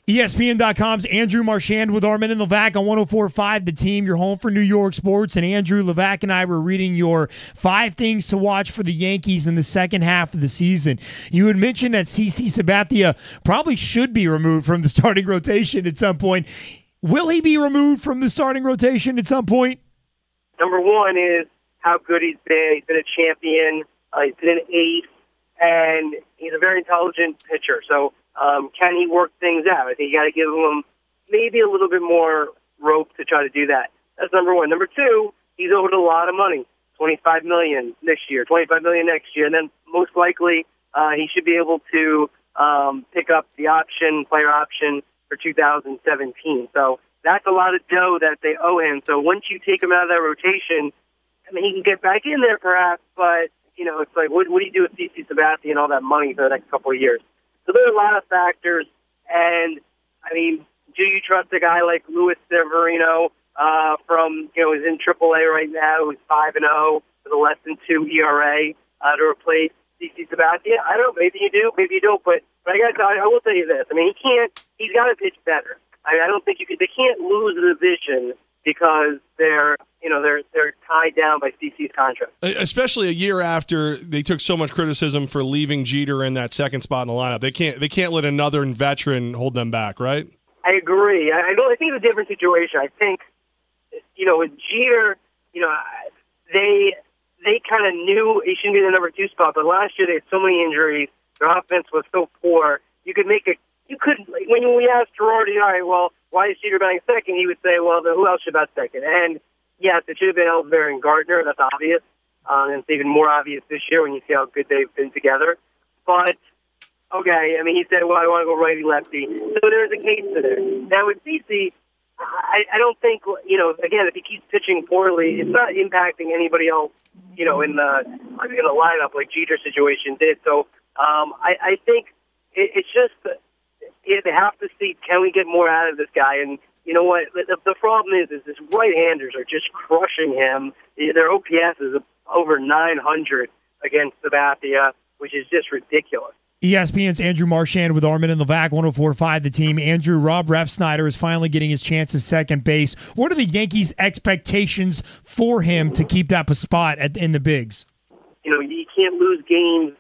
ESPN.com's Andrew Marchand with Armin and Levac on 104.5 The Team, your home for New York sports. And Andrew, Levac and I were reading your 5 things to watch for the Yankees in the second half of the season. You had mentioned that CC Sabathia probably should be removed from the starting rotation at some point. Will he be removed from the starting rotation at some point? Number one is how good he's been. He's been a champion. He's been an ace, and he's a very intelligent pitcher. So can he work things out? I think you got to give him maybe a little bit more rope to try to do that. That's number one. Number two, he's owed a lot of money, $25 million this year, $25 million next year, and then most likely he should be able to pick up the player option for 2017. So that's a lot of dough that they owe him. So once you take him out of that rotation, I mean, he can get back in there perhaps, but it's like, what do you do with CC Sabathia and all that money for the next couple of years? So there are a lot of factors, and I mean, do you trust a guy like Luis Severino from who's in AAA right now, who's 5-0 with a less than 2 ERA to replace CC Sabathia? I don't know. Maybe you do, maybe you don't. But I will tell you this. I mean, he's got to pitch better. I mean, I don't think they can't lose the division because they're tied down by CC's contract. Especially a year after they took so much criticism for leaving Jeter in that second spot in the lineup. They can't let another veteran hold them back, right? I agree. I think it's a different situation. I think, with Jeter, they kind of knew he shouldn't be in the number 2 spot, but last year they had so many injuries. Their offense was so poor. When we asked Girardi, all right, well, why is Jeter batting second? He would say, well, then who else should bat second? And yes, it should have been Ellsbury and Gardner. That's obvious. And it's even more obvious this year when you see how good they've been together. But, okay, I mean, he said, well, I want to go righty-lefty. So there's a case to there. Now, with CC, I don't think, again, if he keeps pitching poorly, it's not impacting anybody else, in the lineup like Jeter's situation did. So I think it's just they have to see, can we get more out of this guy? And you know what? The problem is his right-handers are just crushing him. Their OPS is over 900 against Sabathia, which is just ridiculous. ESPN's Andrew Marchand with Armin and Levac, 104.5 The Team. Andrew, Rob Refsnyder is finally getting his chance at second base. What are the Yankees' expectations for him to keep that spot in the bigs? You can't lose games,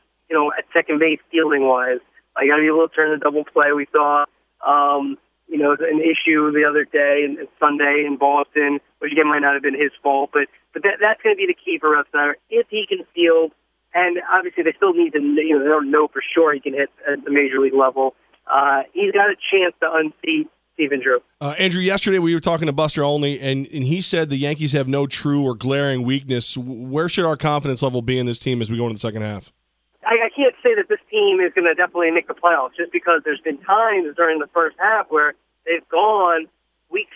at second base fielding-wise. You got to be able to turn the double play. We saw, an issue the other day and Sunday in Boston, which again might not have been his fault, but that's going to be the key for Refsnyder. If he can field, and obviously they still need to, they don't know for sure he can hit at the major league level. He's got a chance to unseat Stephen Drew. Andrew, yesterday we were talking to Buster Olney, and he said the Yankees have no true or glaring weakness. Where should our confidence level be in this team as we go into the second half? I can't say that this team is going to definitely make the playoffs just because there's been times during the first half where they've gone week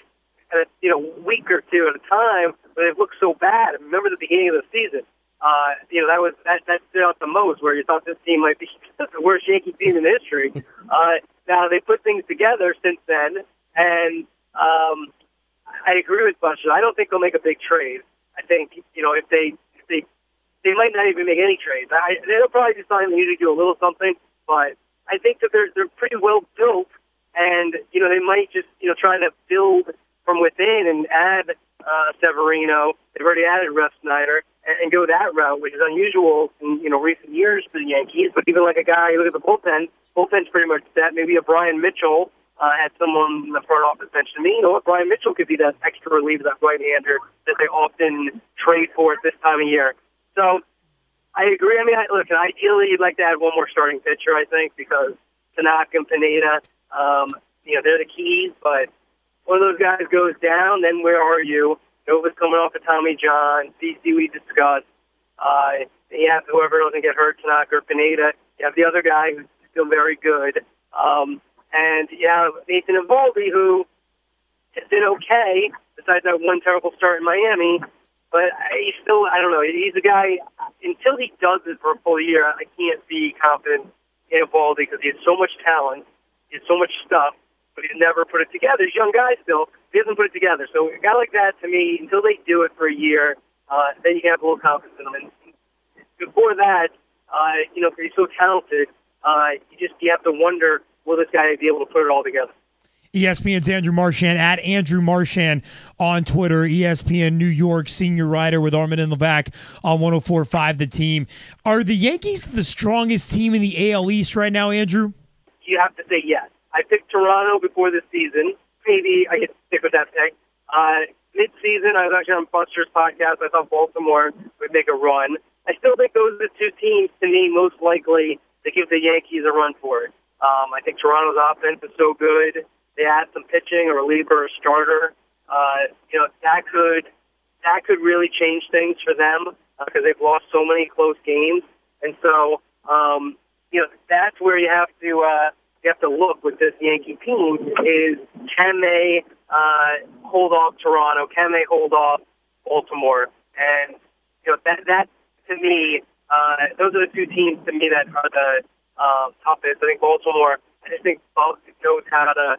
or two at a time where they've looked so bad. Remember the beginning of the season? That stood out the most, where you thought this team might be the worst Yankee team in history. Now they put things together since then, and I agree with Buster. I don't think they'll make a big trade. I think if they might not even make any trades. They'll probably decide they need to do a little something, but I think that they're pretty well built, and they might just try to build from within and add Severino. They've already added Refsnyder and go that route, which is unusual in recent years for the Yankees. But even like a guy, you look at the bullpen's pretty much set. Maybe a Brian Mitchell had someone in the front office bench to me. Brian Mitchell could be that extra reliever, that right-hander that they often trade for at this time of year. So I agree. I mean, ideally you'd like to add one more starting pitcher, I think, because Tanaka and Pineda, they're the keys. But one of those guys goes down, then where are you? Nova's coming off of Tommy John. CC we discussed. You have whoever doesn't get hurt, Tanaka or Pineda. You have the other guy who's still very good. And you have Nathan Eovaldi, who has been okay, besides that one terrible start in Miami. But he's still, I don't know, he's a guy, until he does it for a full year, I can't be confident in Eovaldi because he has so much talent, he has so much stuff, but he's never put it together. He's a young guy still, he hasn't put it together. So a guy like that, to me, until they do it for a year, then you can have a little confidence in him. And before that, because he's so talented, you have to wonder, will this guy be able to put it all together? ESPN's Andrew Marchand at Andrew Marchand on Twitter. ESPN New York senior writer with Armin and Levac on 104.5 The Team. Are the Yankees the strongest team in the AL East right now, Andrew? You have to say yes. I picked Toronto before this season. Maybe I get to stick with that pick. Mid-season, I was actually on Buster's podcast. I thought Baltimore would make a run. I still think those are the two teams, to me, most likely to give the Yankees a run for it. I think Toronto's offense is so good. They add some pitching, a reliever, a starter. That could really change things for them because they've lost so many close games. And so, that's where you have to look with this Yankee team is can they hold off Toronto? Can they hold off Baltimore? And that to me, those are the two teams to me that are the toughest. I think Baltimore. I just think Baltimore knows how to.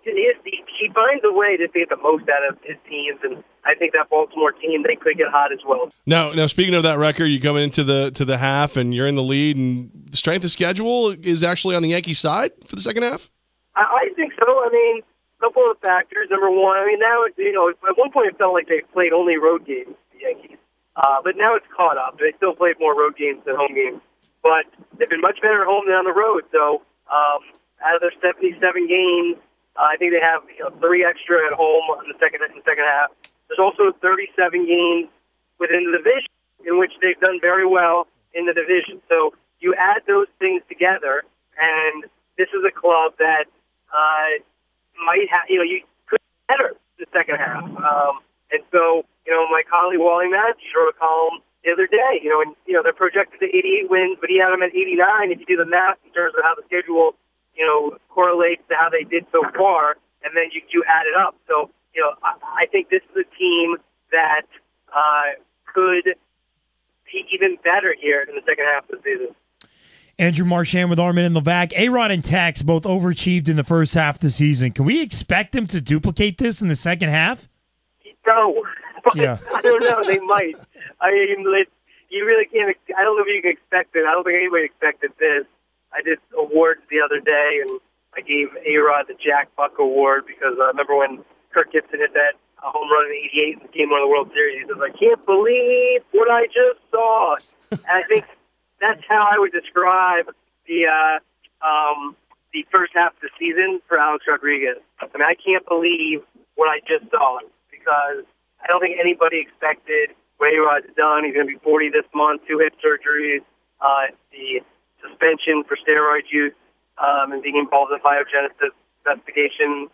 He finds a way to get the most out of his teams, and I think that Baltimore team they could get hot as well. Now speaking of that record, you come into the half and you're in the lead, and the strength of schedule is actually on the Yankee side for the second half. I think so. I mean, a couple of factors. Number one, I mean now at one point it felt like they played only road games, the Yankees, but now it's caught up. They still played more road games than home games, but they've been much better at home than on the road. So out of their 77 games. I think they have 3 extra at home in the second half. There's also 37 games within the division in which they've done very well in the division. So you add those things together, and this is a club that might have, you could be better in the second half. And so, my colleague Wally Matthews wrote a column the other day, and they're projected to 88 wins, but he had them at 89 if you do the math in terms of how the schedule correlates to how they did so far, and then you add it up. So, I think this is a team that could be even better here in the second half of the season. Andrew Marchand with Armin and Levac. A-Rod and Tex both overachieved in the first half of the season. Can we expect them to duplicate this in the second half? No. Yeah. I don't know. They might. I mean, you really can't. I don't know if you can expect it. I don't think anybody expected this. I did awards the other day, and I gave A-Rod the Jack Buck Award because I remember when Kirk Gibson hit that home run in '88 in Game 1 of the World Series. He says, "I can't believe what I just saw." And I think that's how I would describe the first half of the season for Alex Rodriguez. I mean, I can't believe what I just saw because I don't think anybody expected what A-Rod's done. He's going to be 40 this month, 2 hip surgeries, the suspension for steroid use, and being involved in biogenesis investigation.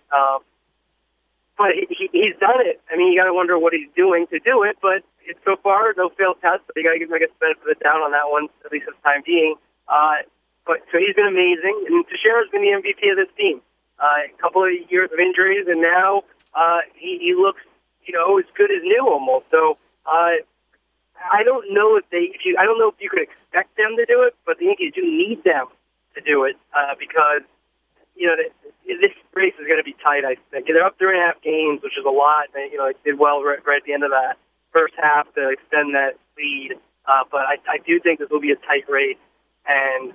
But he's done it. I mean, you got to wonder what he's doing to do it, but it's so far no failed test. So you got to give him, I guess, the benefit of the doubt on that one, at least for the time being. But so he's been amazing, and Teixeira's been the MVP of this team. A couple of years of injuries, and now he looks, as good as new almost. So I don't know I don't know if you could expect them to do it, but the Yankees do need them to do it because this race is going to be tight. I think they're up 3.5 games, which is a lot. They did well right at the end of that first half to extend that lead. But I do think this will be a tight race, and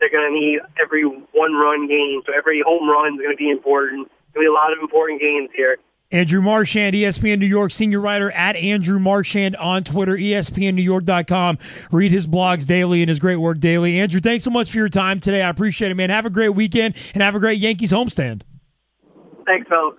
they're going to need every 1-run game. So every home run is going to be important. There'll be a lot of important games here. Andrew Marchand, ESPN New York senior writer at Andrew Marchand on Twitter, ESPNNewYork.com. Read his blogs daily and his great work daily. Andrew, thanks so much for your time today. I appreciate it, man. Have a great weekend and have a great Yankees homestand. Thanks, fellas.